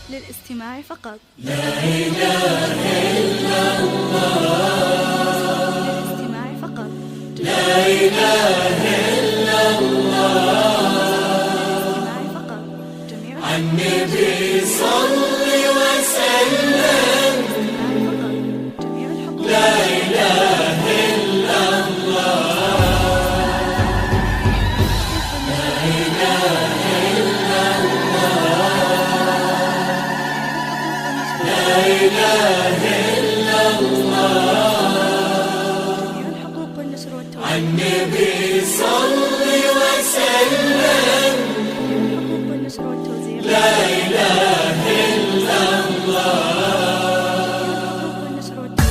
للاستماع فقط. لا إله إلا الله. للاستماع فقط. لا إله إلا الله. للاستماع فقط. جميع النبي صل وسلم. جميع الحقوق. لا إله إلا الله. لا إله إلا الله. لا إله إلا الله. جميع الحقوق والنشر والتوزيع. النبي صل وسلم. الحقوق والنشر والتوزيع. لا إله إلا الله. الحقوق والنشر والتوزيع.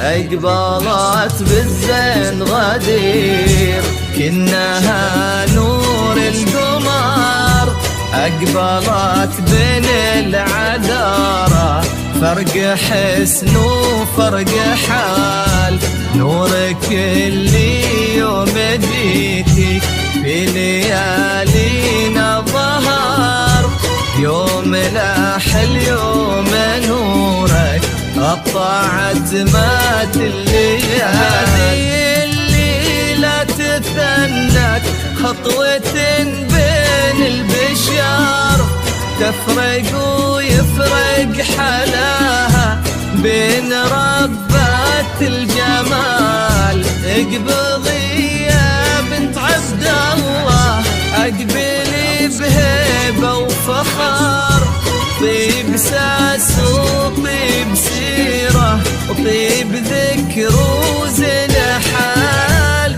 اقبلت بالزين غدير كنها نور القمر، اقبلت بين العذارى فرق حسن وفرق حال، نورك اللي يوم جيتي في ليالينا ظهر، يوم لاح اليوم نورك قطعت مات الليالي. هذه الليلة تثنت خطوة بين البشر، تفرق ويفرق حلاها بين ربات الجمال. اقبضي يا بنت عبد الله، اقبلي بهيبة وفخر، طيب ساس وطيب سيرة وطيب ذكر وزن حال.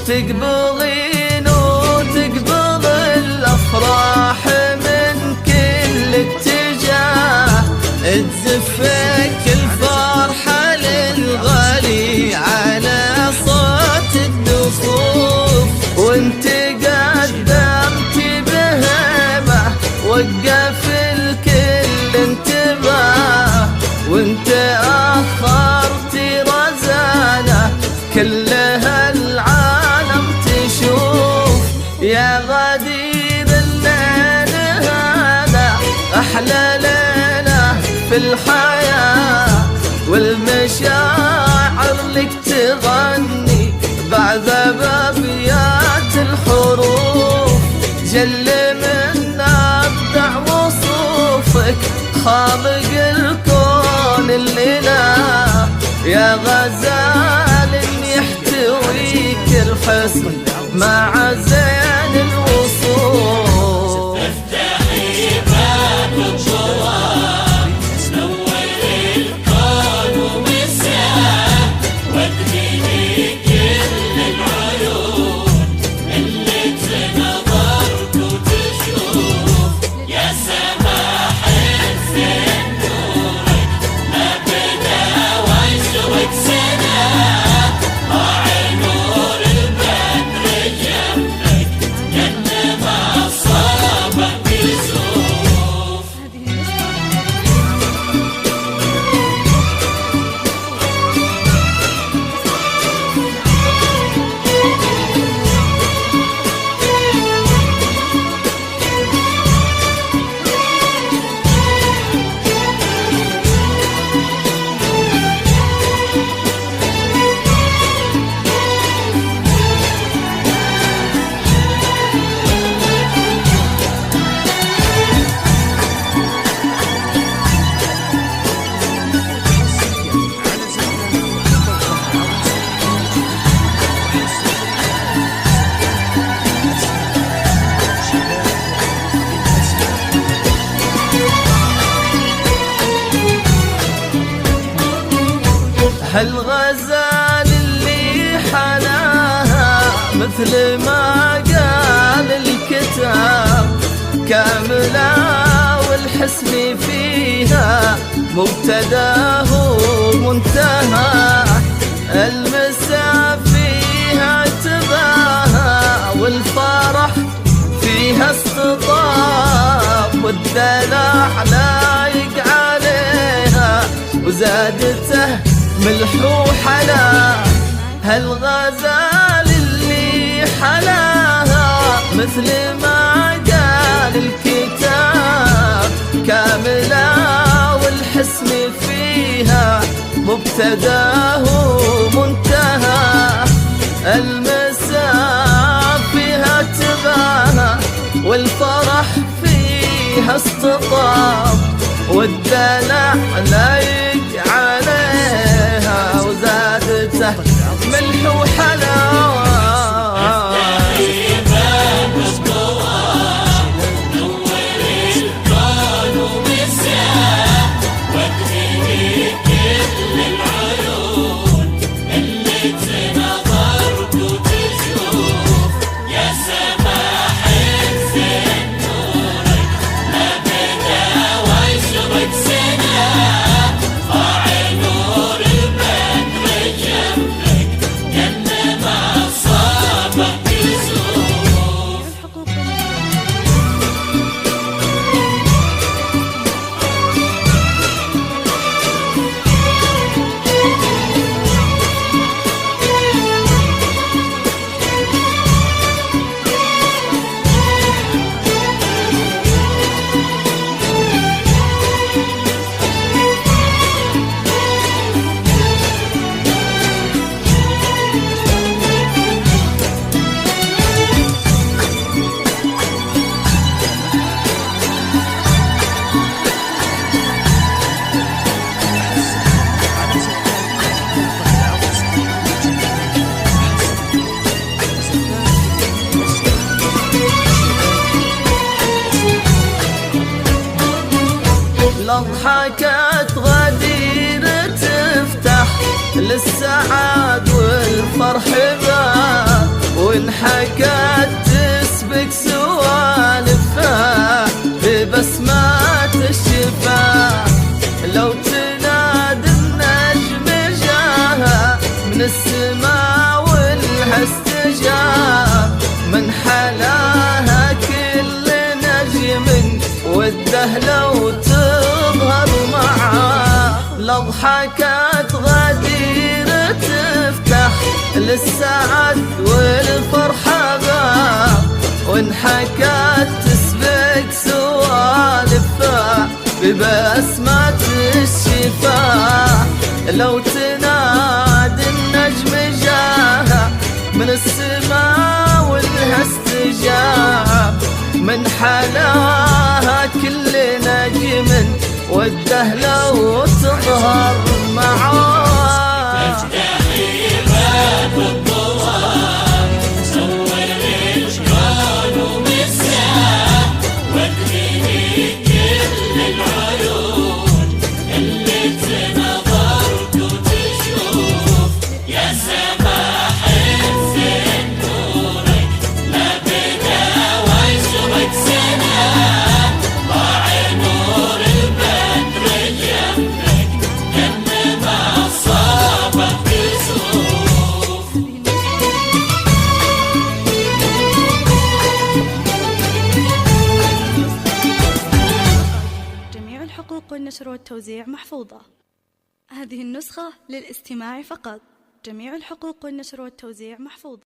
تقبضين وتقبض الأفراح من كل اتجاه، تزفك الفرحة للغالي على صوت الدفوف، وانت قدمت بهيبة وقف الكل انتباه، وانت أخرت رزانة كلها العالم تشوف. يا غدير الليل هذا أحلى ليلة في الحياة، والمشاعر لك تغني بعد بابيات الحروف، جل من أبدع وصوفك خالق الكون الليلة. يا غزال يحتويك الحسن مع زين الوصول. افتحي باب الجوار، نور الكون ومساه، وادخلي هالغزال اللي حلاها مثل ما قال الكتاب كاملة والحسن فيها مبتداه ومنتهى المسا فيها تباهى والفرح فيها استطاب والدلع لايق عليها وزادته ملح وحلا هالغزال اللي حلاها مثل ما قال الكتاب كاملة والحسن فيها مبتداه ومنتهى المساء فيها تباهى والفرح فيها استطاب والدلع لايق عليها وزادته ملح وحلاوة ضحكت غدير تفتح للسعاد والفرح باب وانحكت تسبق سوالفها ببسمات الشفاه لو تنادي النجم جاها من السماء والها استجاب من حلاها كل نجم والدهلة وتظهر معاه لضحكت غدير تفتح للسعد والفرحة باب وانحكت تسبق سوالفها ببسمة الشفاه لو تنادي النجم جاها من السماء والها استجاب من حلاها كل نجم والدهلة وتظهر معاه تفتحي باب الضوء صور الكون ومساء وادخلي كل العيون اللي تنظرت وتشوف يا سماح زين نورك لا بدا ويشرق سنة ضاع نور البدر جنبك كأن ما صابك كسوف جميع الحقوق والنشر والتوزيع محفوظة. هذه النسخة للاستماع فقط. جميع الحقوق والنشر والتوزيع محفوظة.